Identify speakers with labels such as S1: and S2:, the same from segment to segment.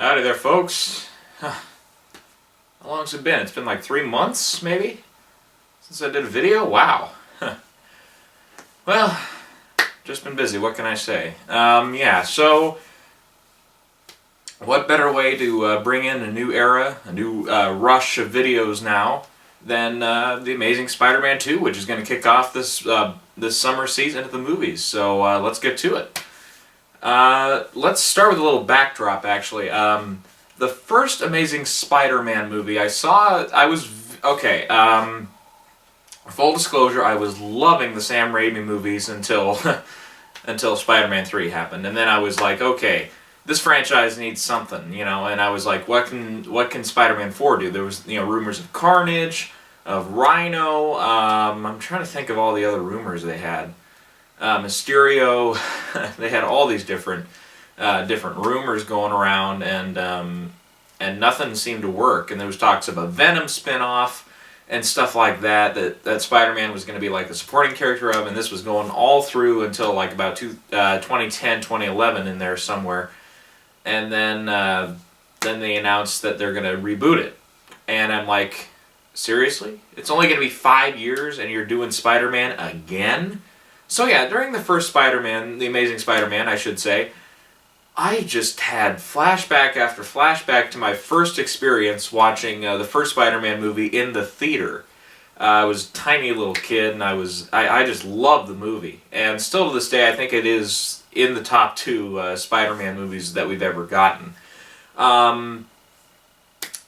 S1: Howdy there, folks. How long's it been? It's been like 3 months, maybe, since I did a video? Wow. Well, just been busy, what can I say? So what better way to bring in a new era, a new rush of videos now, than The Amazing Spider-Man 2, which is going to kick off this summer season at the movies. So let's get to it. Let's start with a little backdrop, actually. The first Amazing Spider-Man movie I saw, full disclosure, I was loving the Sam Raimi movies until until Spider-Man 3 happened. And then I was like, okay, this franchise needs something, and I was like, what can Spider-Man 4 do? There was, rumors of Carnage, of Rhino, I'm trying to think of all the other rumors they had. Mysterio, they had all these different rumors going around, and nothing seemed to work. And there was talks of a Venom spinoff and stuff like that Spider-Man was going to be like the supporting character of, and this was going all through until like about 2010, 2011 in there somewhere. And then they announced that they're going to reboot it. And I'm like, seriously? It's only going to be 5 years and you're doing Spider-Man again? So yeah, during the first Spider-Man, The Amazing Spider-Man, I should say, I just had flashback after flashback to my first experience watching the first Spider-Man movie in the theater. I was a tiny little kid, and I just loved the movie. And still to this day, I think it is in the top 2 Spider-Man movies that we've ever gotten.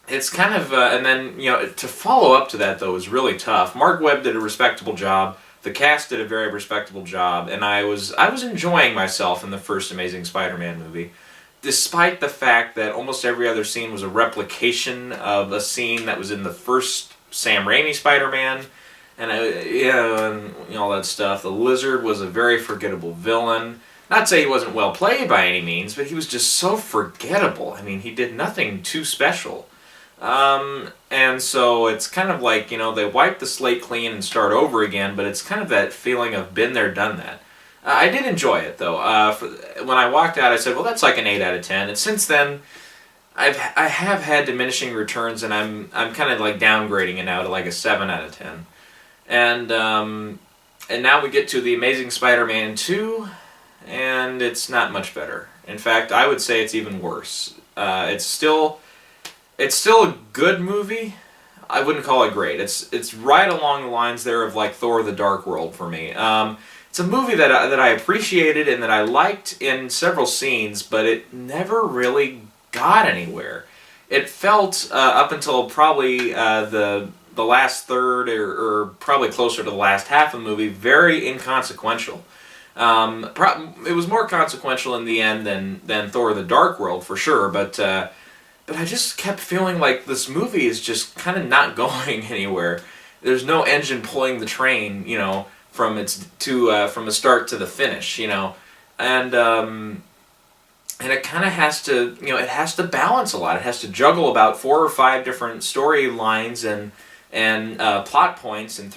S1: It's kind of, and then, to follow up to that, though, was really tough. Mark Webb did a respectable job. The cast did a very respectable job, and I was enjoying myself in the first Amazing Spider-Man movie, despite the fact that almost every other scene was a replication of a scene that was in the first Sam Raimi Spider-Man, and all that stuff. The Lizard was a very forgettable villain. Not to say he wasn't well played by any means, but he was just so forgettable. I mean, he did nothing too special. And so it's kind of like, they wipe the slate clean and start over again, but it's kind of that feeling of been there, done that. I did enjoy it, though. When I walked out, I said, well, that's like an 8 out of 10. And since then, I have had diminishing returns, and I'm kind of like downgrading it now to like a 7 out of 10. And now we get to The Amazing Spider-Man 2, and it's not much better. In fact, I would say it's even worse. It's still a good movie. I wouldn't call it great. It's right along the lines there of like Thor: The Dark World for me. It's a movie that I appreciated and that I liked in several scenes, but it never really got anywhere. It felt up until probably the last third or probably closer to the last half of the movie very inconsequential. It was more consequential in the end than Thor: The Dark World for sure, but I just kept feeling like this movie is just kind of not going anywhere. There's no engine pulling the train, from the start to the finish, and it kind of has to, it has to balance a lot. It has to juggle about 4 or 5 different storylines and plot points and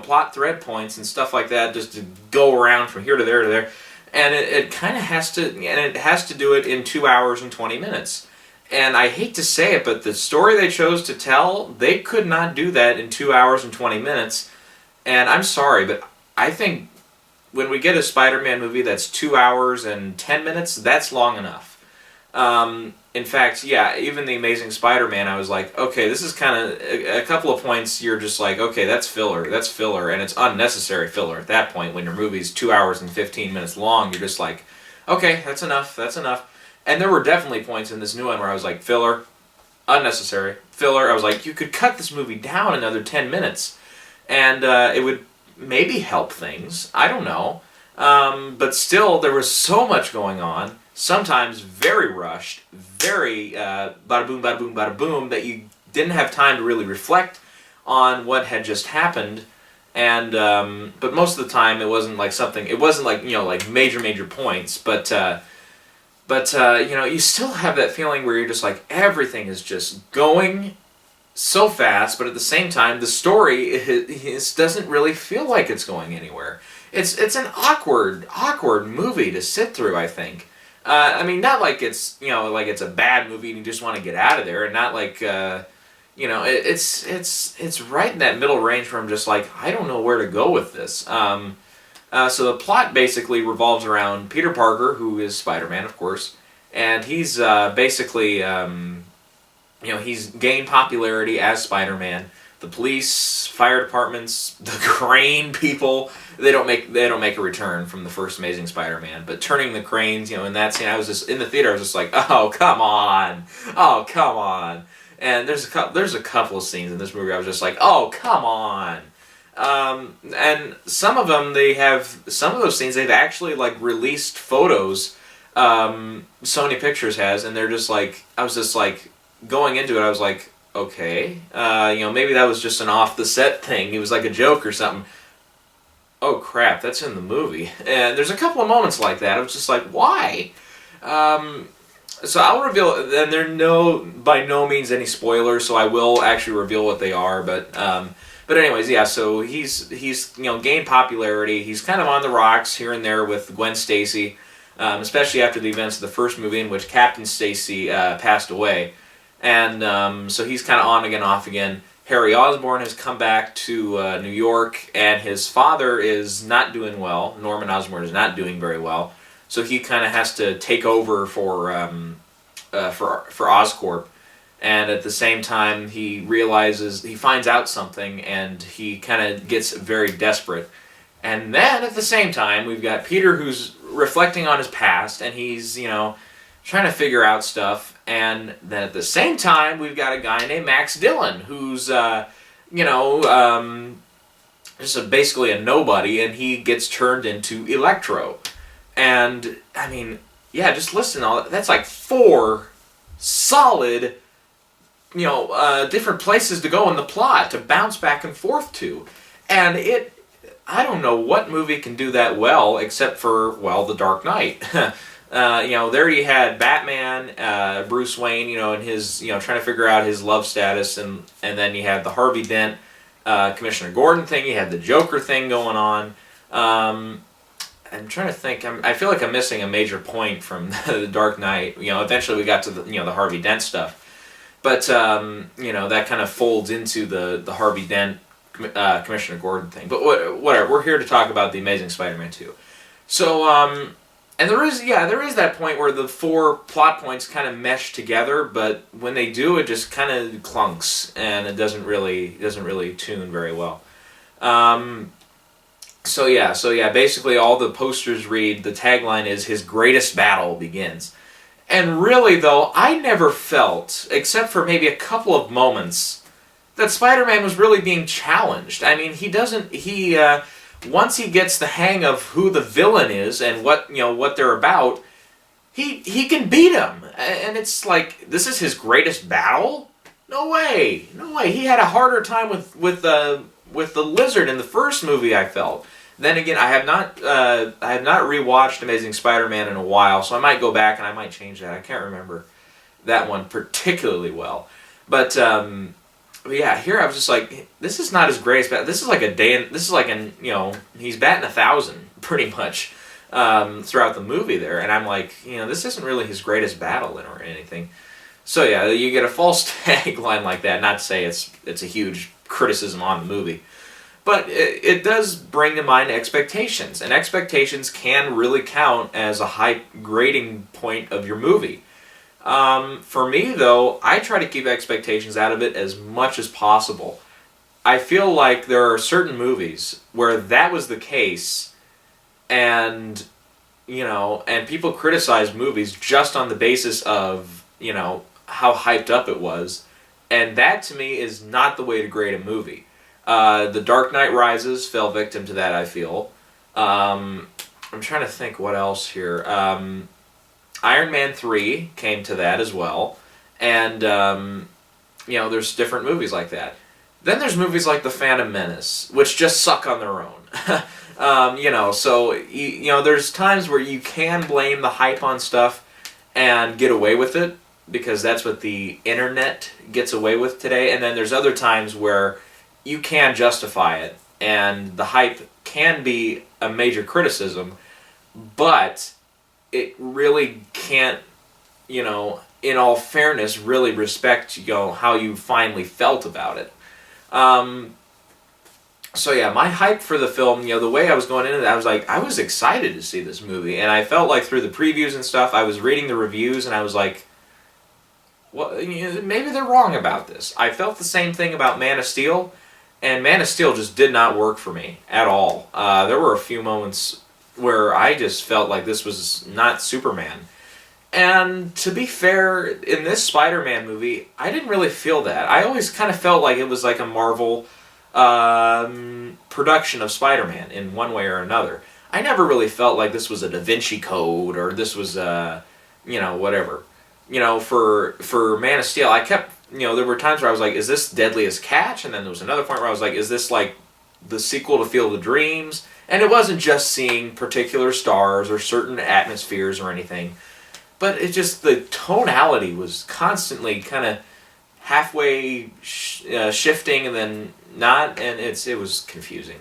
S1: plot thread points and stuff like that, just to go around from here to there to there, and it kind of has to, and it has to do it in 2 hours and 20 minutes. And I hate to say it, but the story they chose to tell, they could not do that in 2 hours and 20 minutes. And I'm sorry, but I think when we get a Spider-Man movie that's 2 hours and 10 minutes, that's long enough. In fact, yeah, even The Amazing Spider-Man, I was like, okay, this is kind of a couple of points you're just like, okay, that's filler, and it's unnecessary filler at that point. When your movie's 2 hours and 15 minutes long, you're just like, okay, that's enough. And there were definitely points in this new one where I was like, filler, unnecessary, filler. I was like, you could cut this movie down another 10 minutes, and it would maybe help things. I don't know. But still, there was so much going on, sometimes very rushed, very bada boom, bada boom, bada boom, that you didn't have time to really reflect on what had just happened. And but most of the time, it wasn't like major points, but you still have that feeling where you're just like, everything is just going so fast, but at the same time, the story doesn't really feel like it's going anywhere. It's an awkward movie to sit through, I think. I mean, not like it's like it's a bad movie and you just want to get out of there, and not like it's right in that middle range where I'm just like, I don't know where to go with this. So the plot basically revolves around Peter Parker, who is Spider-Man, of course, and he's basically he's gained popularity as Spider-Man. The police, fire departments, the crane people, they don't make a return from the first Amazing Spider-Man. But turning the cranes, in that scene, I was just in the theater. I was just like, oh come on, oh come on. And there's a couple of scenes in this movie I was just like, oh come on. And some of those scenes they've actually like released photos. Sony Pictures has, and they're just like, I was just like going into it. I was like, okay, maybe that was just an off the set thing. It was like a joke or something. Oh crap, that's in the movie. And there's a couple of moments like that. I was just like, why? So I'll reveal, and they're by no means any spoilers, so I will actually reveal what they are. But anyways, yeah. So he's gained popularity. He's kind of on the rocks here and there with Gwen Stacy, especially after the events of the first movie in which Captain Stacy passed away. And so he's kind of on again, off again. Harry Osborn has come back to New York, and his father is not doing well. Norman Osborn is not doing very well, so he kind of has to take over for Oscorp. And at the same time, he finds out something, and he kind of gets very desperate. And then at the same time, we've got Peter who's reflecting on his past, and he's trying to figure out stuff. And then at the same time, we've got a guy named Max Dillon, who's, just basically a nobody, and he gets turned into Electro. And, I mean, yeah, just listen, that's like 4 solid, different places to go in the plot, to bounce back and forth to. And I don't know what movie can do that well, except for, The Dark Knight. There you had Batman, Bruce Wayne, and his, trying to figure out his love status, and then you had the Harvey Dent, Commissioner Gordon thing. You had the Joker thing going on. I'm trying to think. I feel like I'm missing a major point from the Dark Knight. Eventually we got to the Harvey Dent stuff, but that kind of folds into the Harvey Dent, Commissioner Gordon thing. But whatever. We're here to talk about the Amazing Spider-Man 2. So. And there is that point where the 4 plot points kind of mesh together, but when they do, it just kind of clunks, and it doesn't really tune very well. So yeah, basically all the posters read, the tagline is, "His greatest battle begins." And really though, I never felt, except for maybe a couple of moments, that Spider-Man was really being challenged. I mean, once he gets the hang of who the villain is and what they're about, he can beat him. And it's like, this is his greatest battle? No way. He had a harder time with the Lizard in the first movie, I felt. Then again, I have not rewatched Amazing Spider-Man in a while, so I might go back and I might change that. I can't remember that one particularly well. But yeah, here I was just like, this is not his greatest battle. This is like he's batting 1,000 pretty much throughout the movie there, and I'm like, this isn't really his greatest battle or anything. So yeah, you get a false tagline like that. Not to say it's a huge criticism on the movie, but it does bring to mind expectations, and expectations can really count as a high grading point of your movie. For me, though, I try to keep expectations out of it as much as possible. I feel like there are certain movies where that was the case, and people criticize movies just on the basis of, how hyped up it was, and that to me is not the way to grade a movie. The Dark Knight Rises fell victim to that, I feel. I'm trying to think what else here. Iron Man 3 came to that as well, and there's different movies like that. Then there's movies like The Phantom Menace, which just suck on their own. So there's times where you can blame the hype on stuff and get away with it, because that's what the internet gets away with today. And then there's other times where you can justify it, and the hype can be a major criticism, but it really can't, in all fairness, really respect, how you finally felt about it. So yeah, my hype for the film, the way I was going into that, I was excited to see this movie, and I felt like through the previews and stuff, I was reading the reviews, and I was like, well, maybe they're wrong about this. I felt the same thing about Man of Steel, and Man of Steel just did not work for me at all. There were a few moments where I just felt like this was not Superman. And to be fair, in this Spider-Man movie, I didn't really feel that. I always kind of felt like it was like a Marvel production of Spider-Man in one way or another. I never really felt like this was a Da Vinci Code or this was whatever. For Man of Steel, I kept, there were times where I was like, is this Deadliest Catch? And then there was another point where I was like, is this like the sequel to Field of Dreams? And it wasn't just seeing particular stars or certain atmospheres or anything, but it just, the tonality was constantly kind of halfway shifting and then not, and it was confusing.